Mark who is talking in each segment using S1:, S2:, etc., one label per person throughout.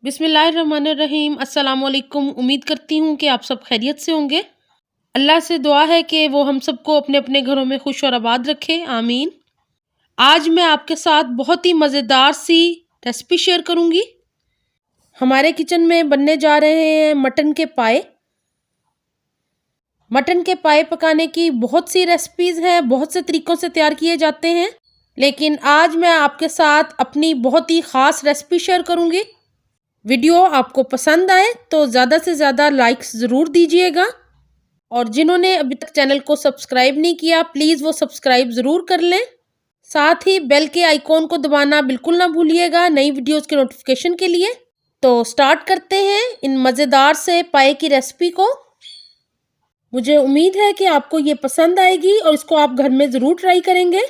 S1: बिस्मिल्लाहिर्रहमानिर्रहीम। अस्सलाम वालेकुम। उम्मीद करती हूँ कि आप सब खैरियत से होंगे। अल्लाह से दुआ है कि वो हम सबको अपने अपने घरों में खुश और आबाद रखे, आमीन। आज मैं आपके साथ बहुत ही मज़ेदार सी रेसिपी शेयर करूँगी। हमारे किचन में बनने जा रहे हैं मटन के पाए। मटन के पाए पकाने की बहुत सी रेसिपीज़ हैं, बहुत से तरीक़ों से तैयार किए जाते हैं, लेकिन आज मैं आपके साथ अपनी बहुत ही ख़ास रेसिपी शेयर करूँगी। वीडियो आपको पसंद आए तो ज़्यादा से ज़्यादा लाइक्स ज़रूर दीजिएगा, और जिन्होंने अभी तक चैनल को सब्सक्राइब नहीं किया प्लीज़ वो सब्सक्राइब ज़रूर कर लें। साथ ही बेल के आइकॉन को दबाना बिल्कुल ना भूलिएगा नई वीडियोस के नोटिफिकेशन के लिए। तो स्टार्ट करते हैं इन मज़ेदार से पाए की रेसिपी को। मुझे उम्मीद है कि आपको ये पसंद आएगी और इसको आप घर में ज़रूर ट्राई करेंगे।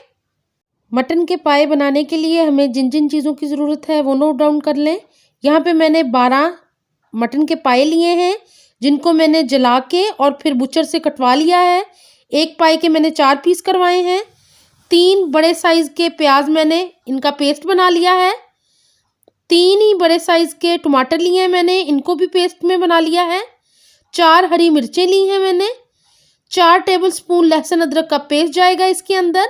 S1: मटन के पाए बनाने के लिए हमें जिन जिन चीज़ों की ज़रूरत है वो नोट डाउन कर लें। यहाँ पे मैंने 12 मटन के पाए लिए हैं, जिनको मैंने जला के और फिर बुचर से कटवा लिया है। एक पाए के मैंने 4 पीस करवाए हैं। 3 बड़े साइज़ के प्याज मैंने इनका पेस्ट बना लिया है। 3 ही बड़े साइज़ के टमाटर लिए हैं मैंने, इनको भी पेस्ट में बना लिया है। 4 हरी मिर्चें ली हैं मैंने। 4 टेबलस्पून लहसुन अदरक का पेस्ट जाएगा इसके अंदर।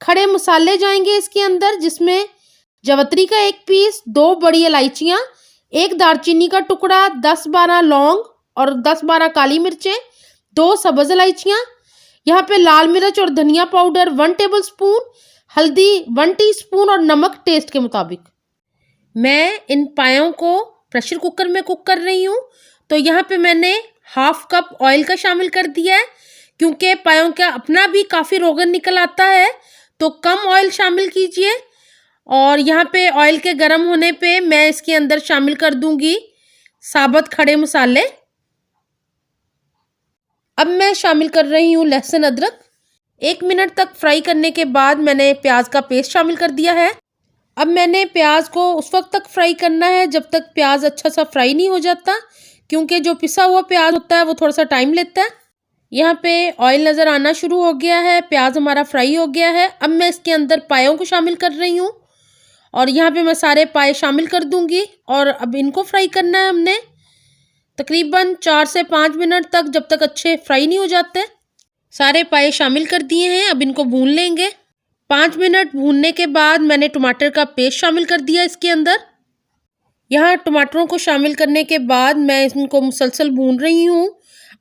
S1: खड़े मसाले जाएंगे इसके अंदर, जिसमें जावित्री का 1 पीस, 2 बड़ी इलायचियाँ, 1 दालचीनी का टुकड़ा, 10-12 लौंग और 10-12 काली मिर्चें, 2 सब्ज़ इलायचियाँ। यहाँ पे लाल मिर्च और धनिया पाउडर 1 टेबलस्पून, हल्दी 1 टीस्पून और नमक टेस्ट के मुताबिक। मैं इन पायों को प्रेशर कुकर में कुक कर रही हूँ, तो यहाँ पे मैंने ½ कप ऑयल का शामिल कर दिया है, क्योंकि पायों का अपना भी काफ़ी रोगन निकल आता है, तो कम ऑयल शामिल कीजिए। और यहाँ पे ऑयल के गर्म होने पे मैं इसके अंदर शामिल कर दूंगी साबुत खड़े मसाले। अब मैं शामिल कर रही हूँ लहसुन अदरक। 1 मिनट तक फ्राई करने के बाद मैंने प्याज का पेस्ट शामिल कर दिया है। अब मैंने प्याज को उस वक्त तक फ्राई करना है जब तक प्याज अच्छा सा फ्राई नहीं हो जाता, क्योंकि जो पिसा हुआ प्याज होता है वो थोड़ा सा टाइम लेता है। यहाँ पे ऑयल नज़र आना शुरू हो गया है, प्याज हमारा फ्राई हो गया है। अब मैं इसके अंदर पायों को शामिल कर रही हूँ, और यहाँ पे मैं सारे पाए शामिल कर दूंगी और अब इनको फ्राई करना है हमने तकरीबन 4 से 5 मिनट तक, जब तक अच्छे फ्राई नहीं हो जाते। सारे पाए शामिल कर दिए हैं, अब इनको भून लेंगे। 5 मिनट भूनने के बाद मैंने टमाटर का पेस्ट शामिल कर दिया इसके अंदर। यहाँ टमाटरों को शामिल करने के बाद मैं इनको मुसलसल भून रही हूँ।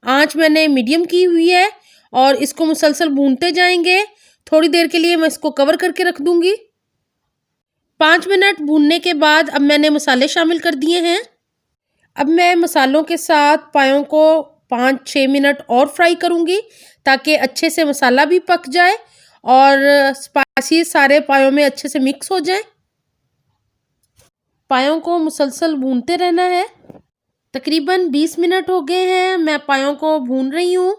S1: आँच मैंने मीडियम की हुई है और इसको मुसलसल भूनते जाएंगे। थोड़ी देर के लिए मैं इसको कवर करके रख दूँगी। 5 मिनट भूनने के बाद अब मैंने मसाले शामिल कर दिए हैं। अब मैं मसालों के साथ पायों को 5-6 मिनट और फ्राई करूँगी, ताकि अच्छे से मसाला भी पक जाए और स्पाइसी सारे पायों में अच्छे से मिक्स हो जाए। पायों को मुसलसल भूनते रहना है। तकरीबन 20 मिनट हो गए हैं, मैं पायों को भून रही हूँ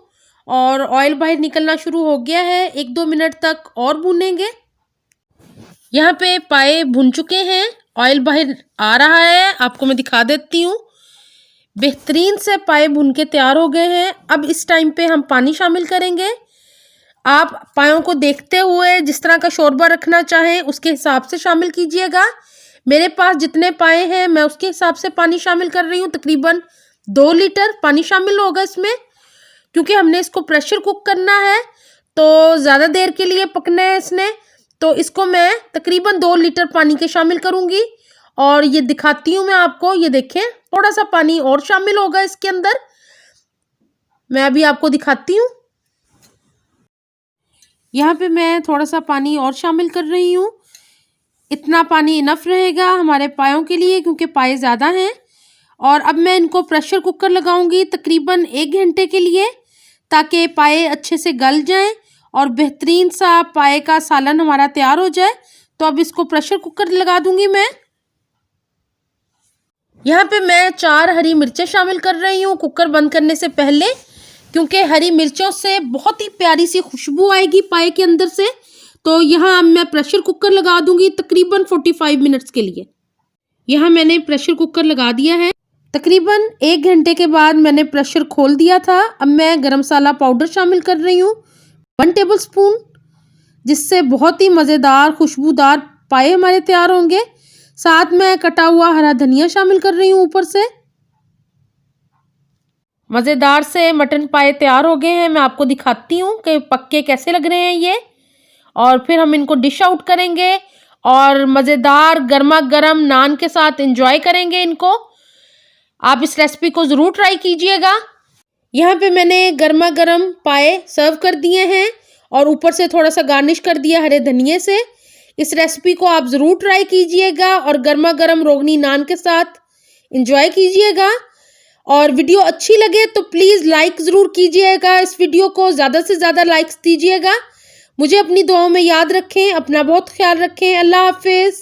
S1: और ऑयल बाहर निकलना शुरू हो गया है। 1-2 मिनट तक और भूनेंगे। यहाँ पे पाए भुन चुके हैं, ऑयल बाहर आ रहा है, आपको मैं दिखा देती हूँ। बेहतरीन से पाए भुन के तैयार हो गए हैं। अब इस टाइम पे हम पानी शामिल करेंगे। आप पायों को देखते हुए जिस तरह का शोरबा रखना चाहें उसके हिसाब से शामिल कीजिएगा। मेरे पास जितने पाए हैं मैं उसके हिसाब से पानी शामिल कर रही हूँ। तकरीबन 2 लीटर पानी शामिल होगा इसमें, क्योंकि हमने इसको प्रेशर कुक करना है तो ज़्यादा देर के लिए पकना है इसने। तो इसको मैं तकरीबन 2 लीटर पानी के शामिल करूँगी और ये दिखाती हूँ मैं आपको। ये देखें, थोड़ा सा पानी और शामिल होगा इसके अंदर, मैं अभी आपको दिखाती हूँ। यहाँ पे मैं थोड़ा सा पानी और शामिल कर रही हूँ। इतना पानी इनफ रहेगा हमारे पायों के लिए, क्योंकि पाए ज़्यादा हैं। और अब मैं इनको प्रेशर कुकर लगाऊंगी तकरीबन 1 घंटे के लिए, ताकि पाए अच्छे से गल जाएं और बेहतरीन सा पाए का सालन हमारा तैयार हो जाए। तो अब इसको प्रेशर कुकर लगा दूंगी मैं। यहाँ पे मैं 4 हरी मिर्चें शामिल कर रही हूँ कुकर बंद करने से पहले, क्योंकि हरी मिर्चों से बहुत ही प्यारी सी खुशबू आएगी पाए के अंदर से। तो यहाँ अब मैं प्रेशर कुकर लगा दूंगी तकरीबन 45 मिनट्स के लिए। यहाँ मैंने प्रेशर कुकर लगा दिया है। तकरीबन 1 घंटे के बाद मैंने प्रेशर खोल दिया था। अब मैं गरम मसाला पाउडर शामिल कर रही हूँ 1 टेबलस्पून, जिससे बहुत ही मज़ेदार खुशबूदार पाए हमारे तैयार होंगे। साथ में कटा हुआ हरा धनिया शामिल कर रही हूँ ऊपर से। मज़ेदार से मटन पाए तैयार हो गए हैं। मैं आपको दिखाती हूँ कि पक्के कैसे लग रहे हैं ये, और फिर हम इनको डिश आउट करेंगे और मज़ेदार गर्मा गर्म नान के साथ एंजॉय करेंगे इनको। आप इस रेसिपी को ज़रूर ट्राई कीजिएगा। यहाँ पे मैंने गर्मा गर्म पाए सर्व कर दिए हैं और ऊपर से थोड़ा सा गार्निश कर दिया हरे धनिये से। इस रेसिपी को आप ज़रूर ट्राई कीजिएगा और गर्मा गर्म रोगनी नान के साथ एंजॉय कीजिएगा। और वीडियो अच्छी लगे तो प्लीज़ लाइक ज़रूर कीजिएगा। इस वीडियो को ज़्यादा से ज़्यादा लाइक्स दीजिएगा। मुझे अपनी दुआओं में याद रखें। अपना बहुत ख्याल रखें। अल्लाह हाफिज़।